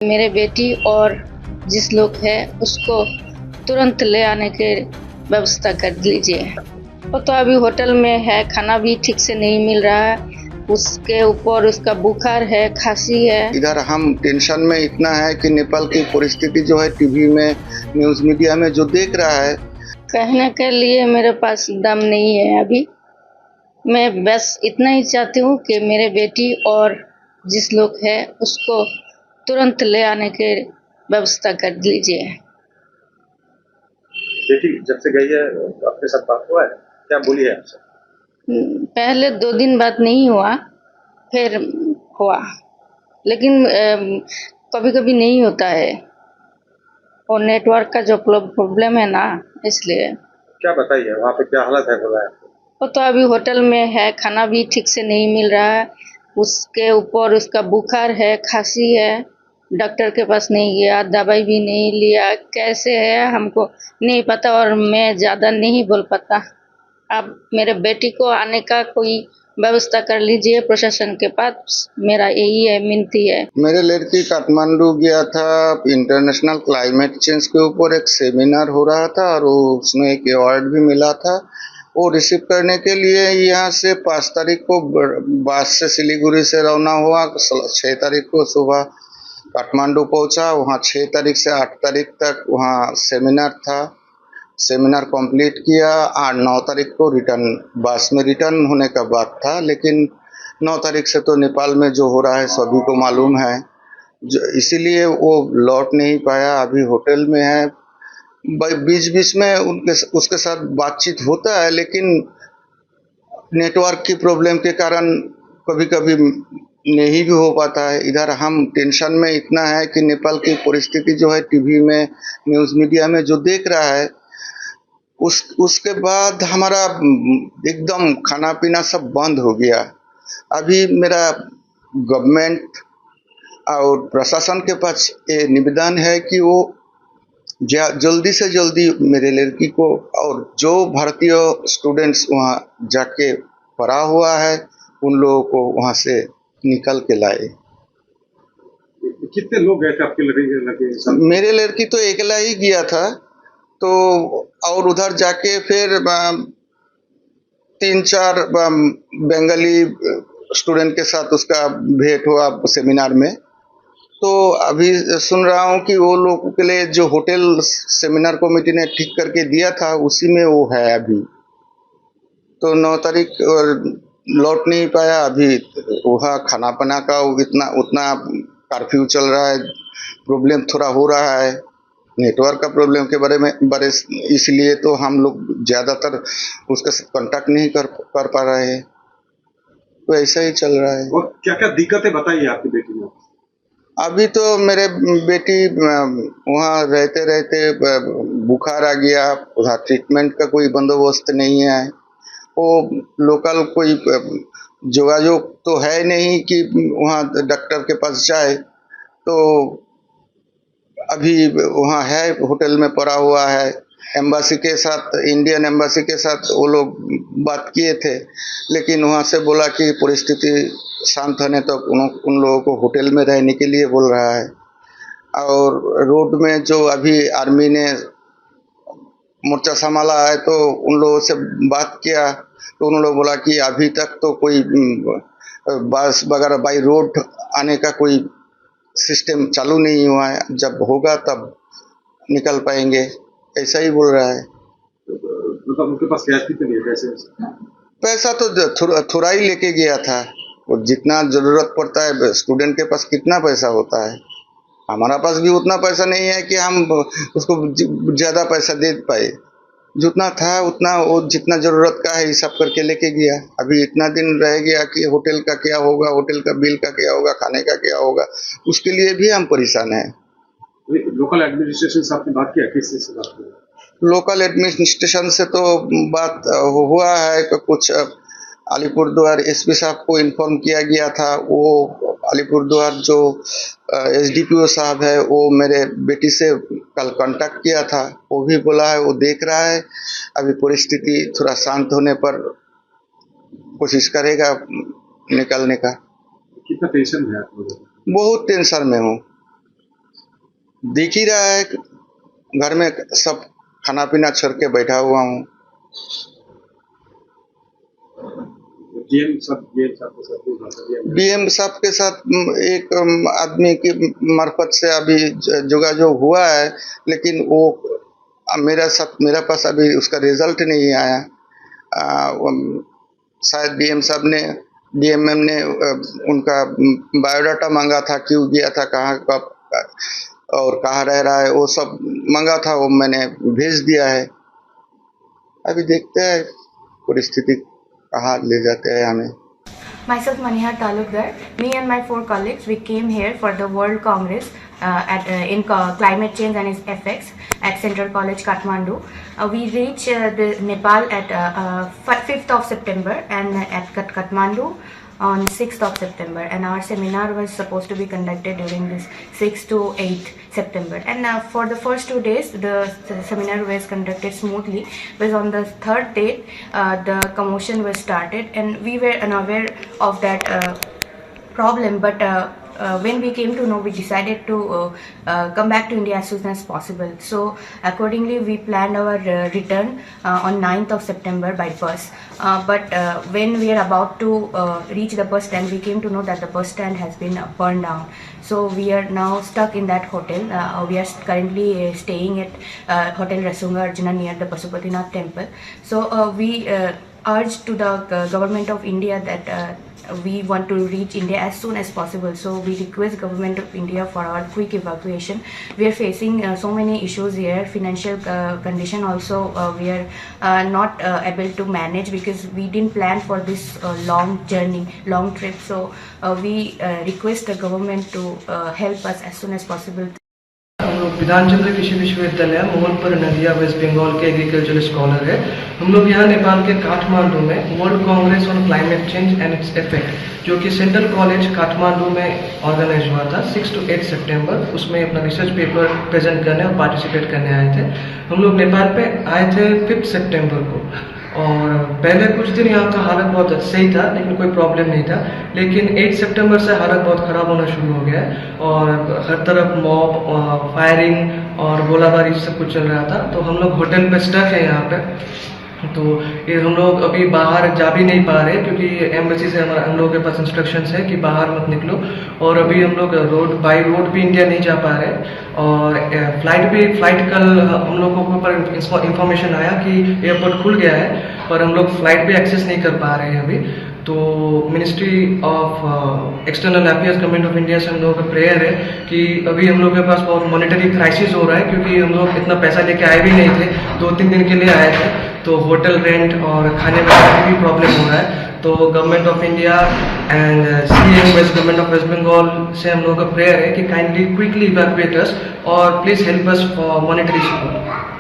मेरे बेटी और जिस लोग है उसको तुरंत ले आने की व्यवस्था कर दीजिए। वो तो अभी होटल में है, खाना भी ठीक से नहीं मिल रहा है, उसके ऊपर उसका बुखार है, खांसी है। इधर हम टेंशन में इतना है कि नेपाल की परिस्थिति जो है टीवी में न्यूज़ मीडिया में जो देख रहा है, कहने के लिए मेरे पास दम नहीं है अभी। मैं बस इतना ही चाहती हूँ कि मेरे बेटी और जिस लोग है उसको तुरंत ले आने की व्यवस्था कर दीजिए। बेटी जब से गई है आपके साथ बात हुआ है, क्या बोली है आपसे? पहले 2 दिन बात नहीं हुआ, फिर हुआ, लेकिन कभी-कभी नहीं होता है। वो नेटवर्क का जो प्रॉब्लम है ना, इसलिए। क्या बताइए वहाँ पे क्या हालत है बोला है? वो तो अभी होटल में है, खाना भी ठीक से नहीं मिल रहा है, उसके ऊपर उसका बुखार है, खांसी है। डॉक्टर के पास नहीं गया, दवाई भी नहीं लिया, कैसे है हमको नहीं पता और मैं ज़्यादा नहीं बोल पाता। आप मेरे बेटी को आने का कोई व्यवस्था कर लीजिए प्रशासन के पास, मेरा यही है, विनती है। मेरे लड़की काठमांडू गया था, इंटरनेशनल क्लाइमेट चेंज के ऊपर एक सेमिनार हो रहा था और उसमें एक अवार्ड भी मिला था। वो रिसीव करने के लिए यहाँ से 5 तारीख को बस से सिलीगुड़ी से रवाना हुआ। 6 तारीख को सुबह काठमांडू पहुंचा। वहाँ 6 तारीख से 8 तारीख तक वहाँ सेमिनार था। सेमिनार कंप्लीट किया। 8-9 तारीख को रिटर्न, बस में रिटर्न होने का बात था, लेकिन 9 तारीख से तो नेपाल में जो हो रहा है सभी को मालूम है, इसीलिए वो लौट नहीं पाया, अभी होटल में है। बीच बीच में उनके उसके साथ बातचीत होता है, लेकिन नेटवर्क की प्रॉब्लम के कारण कभी कभी नहीं भी हो पाता है। इधर हम टेंशन में इतना है कि नेपाल की परिस्थिति जो है टीवी में न्यूज़ मीडिया में जो देख रहा है, उसके बाद हमारा एकदम खाना पीना सब बंद हो गया। अभी मेरा गवर्नमेंट और प्रशासन के पास ये निवेदन है कि वो जल्दी से जल्दी मेरे लड़की को और जो भारतीय स्टूडेंट्स वहाँ जाके पढ़ा हुआ है उन लोगों को वहाँ से निकल के लाए। कितने लोग गए थे आपके लड़के? मेरे लड़की तो अकेला ही गया था, तो और उधर जाके फिर 3-4 बंगाली स्टूडेंट के साथ उसका भेंट हुआ सेमिनार में। तो अभी सुन रहा हूँ कि वो लोगों के लिए जो होटल सेमिनार कमेटी ने ठीक करके दिया था उसी में वो है अभी। तो 9 तारीख लौट नहीं पाया। अभी वहाँ खाना पीना का इतना उतना कर्फ्यू चल रहा है, प्रॉब्लम थोड़ा हो रहा है नेटवर्क का प्रॉब्लम के बारे इसलिए तो हम लोग ज़्यादातर उसके साथ कांटेक्ट नहीं कर पा रहे हैं। तो ऐसा ही चल रहा है। और क्या क्या दिक्कतें बताइए आपकी बेटी ने? अभी तो मेरे बेटी वहाँ रहते रहते बुखार आ गया, उधर ट्रीटमेंट का कोई बंदोबस्त नहीं है। वो लोकल कोई जोगाजोग तो है नहीं कि वहाँ डॉक्टर के पास जाए। तो अभी वहाँ है, होटल में पड़ा हुआ है। एम्बासी के साथ, इंडियन एम्बासी के साथ वो लोग बात किए थे, लेकिन वहाँ से बोला कि परिस्थिति शांत होने तक उन लोगों को होटल में रहने के लिए बोल रहा है। और रोड में जो अभी आर्मी ने मोर्चा संभाला है तो उन लोगों से बात किया, तो उन लोगों बोला कि अभी तक तो कोई बस वगैरह बाई रोड आने का कोई सिस्टम चालू नहीं हुआ है, जब होगा तब निकल पाएंगे, ऐसा ही बोल रहा है। मतलब उनके पास कैश भी तो नहीं है, कैसे? पैसा तो थोड़ा ही लेके गया था। और जितना ज़रूरत पड़ता है, स्टूडेंट के पास कितना पैसा होता है, हमारा पास भी उतना पैसा नहीं है कि हम उसको ज़्यादा पैसा दे पाए। जितना था उतना, वो जितना ज़रूरत का है हिसाब करके लेके गया। अभी इतना दिन रह गया कि होटल का क्या होगा, होटल का बिल का क्या होगा, खाने का क्या होगा, उसके लिए भी हम परेशान हैं। लोकल एडमिनिस्ट्रेशन से आपने बात किया? किस चीज़ से बात की? लोकल एडमिनिस्ट्रेशन से तो बात हुआ है कि कुछ अलीपुरद्वार एसपी साहब को इन्फॉर्म किया गया था। वो अलीपुरद्वार जो एसडीपीओ साहब है, वो मेरे बेटी से कल कांटेक्ट किया था, वो भी बोला है वो देख रहा है, अभी परिस्थिति थोड़ा शांत होने पर कोशिश करेगा निकलने का। कितना टेंशन है आप लोगों को? बहुत टेंशन में हूँ। दिख ही रहा है, घर में सब खाना पीना छोड़ के बैठा हुआ हूँ। डीएम साहब के साथ डीएम साहब के साथ एक आदमी की मार्फत से अभी जोगाजोग हुआ है, लेकिन वो मेरा पास अभी उसका रिजल्ट नहीं आया। शायद डीएमएम ने उनका बायोडाटा मांगा था, क्यों गया था, कहाँ कब और कहाँ रह रहा है, वो सब मांगा था, वो मैंने भेज दिया है। अभी देखते हैं परिस्थिति कहाँ ले जाते हैं हमें। Myself Manihar Talukdar. Me and my 4 colleagues, we came here for the World Congress in climate change and its effects at Central College Kathmandu. We reached the Nepal at 5th of September and at Kathmandu on 6th of September, and our seminar was supposed to be conducted during this 6th to 8th September. And for the first 2 days the seminar was conducted smoothly, but on the third day the commotion was started, and we were unaware of that problem, but when we came to know, we decided to come back to India as soon as possible. So accordingly we planned our return on 9th of September by bus, but when we are about to reach the bus stand, we came to know that the bus stand has been burned down. So we are now stuck in that hotel. We are currently staying at Hotel Rasunga Arjuna near the Pasupatinath temple. So we urge to the government of India that we want to reach India as soon as possible. So we request government of India for our quick evacuation. We are facing so many issues here. Financial condition also we are not able to manage, because we didn't plan for this long journey, long trip. So we request the government to help us as soon as possible. हम लोग विधानचंद्र कृषि विश्वविद्यालय मोहनपुर नदिया waste Bengal के agriculture scholar है। हम लोग यहाँ नेपाल के काठमांडू में world Congress on climate change and its effect, जो कि सेंट्रल कॉलेज काठमांडू में ऑर्गेनाइज हुआ था 6 to 8 सितंबर, उसमें अपना रिसर्च पेपर प्रेजेंट करने और पार्टिसिपेट करने आए थे। हम लोग नेपाल पे आए थे 5 सितंबर को, और पहले कुछ दिन यहाँ का हालत बहुत सही था, लेकिन कोई प्रॉब्लम नहीं था। लेकिन 8 सितंबर से हालत बहुत ख़राब होना शुरू हो गया और हर तरफ मॉब, फायरिंग और गोलाबारी सब कुछ चल रहा था। तो हम लोग होटल पे स्टक है यहाँ पे, तो ये हम लोग अभी बाहर जा भी नहीं पा रहे, क्योंकि एम्बेसी से हम लोगों के पास इंस्ट्रक्शंस है कि बाहर मत निकलो। और अभी हम लोग बाई रोड भी इंडिया नहीं जा पा रहे, और फ्लाइट कल हम लोगों के ऊपर इंफॉर्मेशन आया कि एयरपोर्ट खुल गया है, पर हम लोग फ्लाइट भी एक्सेस नहीं कर पा रहे हैं अभी। तो ministry of external affairs government of India से हम लोगों का प्रेयर है कि अभी हम लोग के पास बहुत मॉनेटरी क्राइसिस हो रहा है, क्योंकि हम लोग इतना पैसा लेके आए भी नहीं थे, 2-3 दिन के लिए आए थे, तो होटल रेंट और खाने वगैरह की भी प्रॉब्लम हो रहा है। तो government of India and CM government of West Bengal से हम लोगों का प्रेयर है कि काइंडली क्विकली इवैक्यूएट अस और please help us for monetary support.